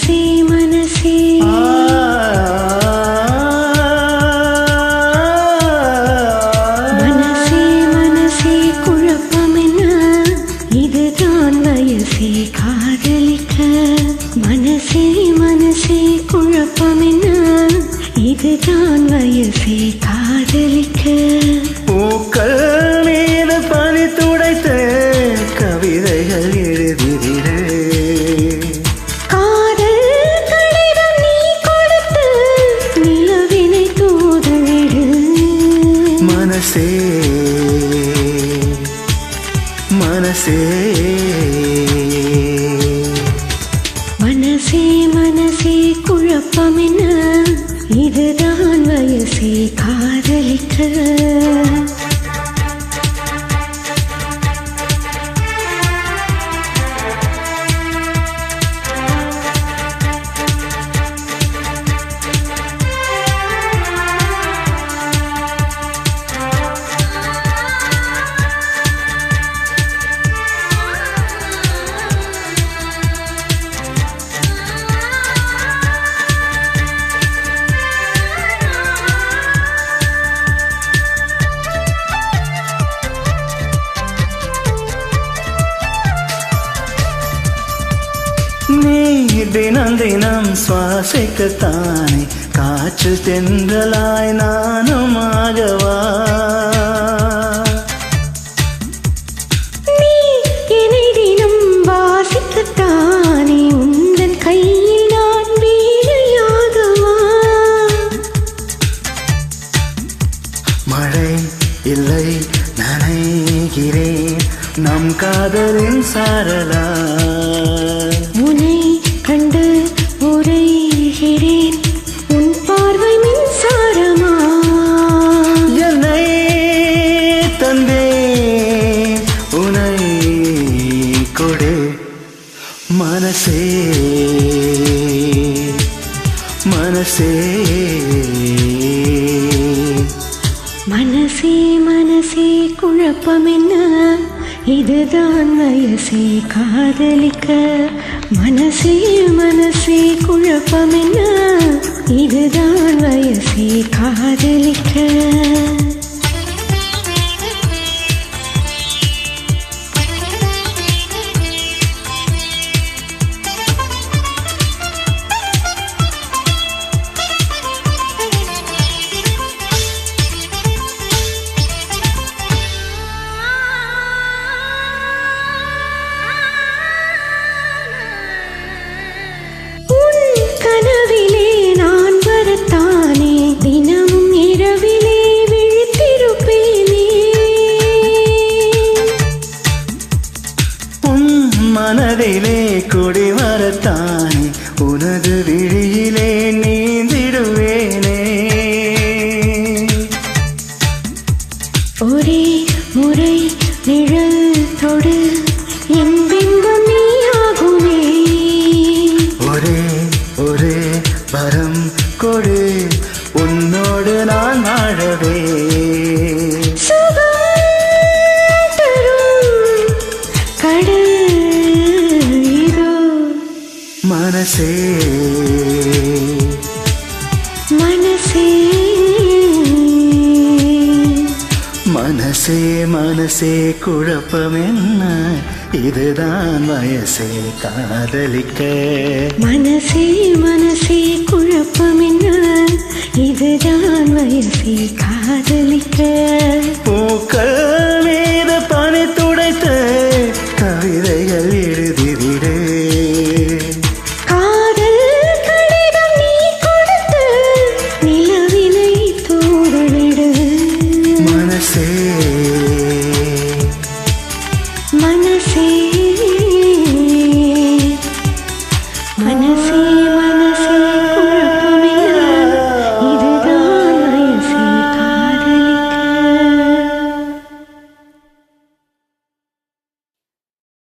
மனசே மனசே மனசே மனசே குழப்பம் என்ன இதுதான் வயசே காதலிக்க மனசே மனசே குழப்பம் என்ன இதுதான் வயசே காதலிக்க பூக்கள் மீது பனி துடைத்த கவிதைகள் எழுதுகிறே காதல் கடிதம் நீ கொடுத்து நிலவினை தூதுவிடு மனசே மனசே மனசே மனசே குழப்பம் என்ன இதுதான் வயசே காதலிக்க நீ தினம் தினம் சுவாசிக்கத்தானே காற்று தென்றலாய் நானும் ஆகவா நீ என்னை தினம் வாசிக்கத்தானே உந்தன் கையில் நான் வீழையாகவா மழை இல்லை நனைகிறேன் நம் காதலின் சாரலா உன்னை கண்டு உரைகிறேன் உன் பார்வை மின்சாரமா என்னை தந்தே உனை கொடு மனசே மனசே மனசே மனசே குழப்பம் என்ன இதுதான் வயசே காதலிக்க மனசே மனசே குழப்பம் என்ன இதுதான் வயசே காதலிக்க கனவிலே நான் வரத்தானே தினமும் இரவிலே விழித்திருப்பேனே உன் மனதிலே குடி வரத்தானே உனது விழியிலே நீந்திடுவேனே ஒரே முறை நிழல் தொடு என் பிம்பம் நீயாகுமே ஒரே ஒரே வரம் கொடு உன்னோடு நான் வாழவே சுகம் தரும் கடல் இதோ மனசே மனசே மனசே மனசே குழப்பம் என்ன இதுதான் வயசே காதலிக்க மனசே மனசே குழப்பம் என்ன இதுதான் வயசே காதலிக்க பூக்கள்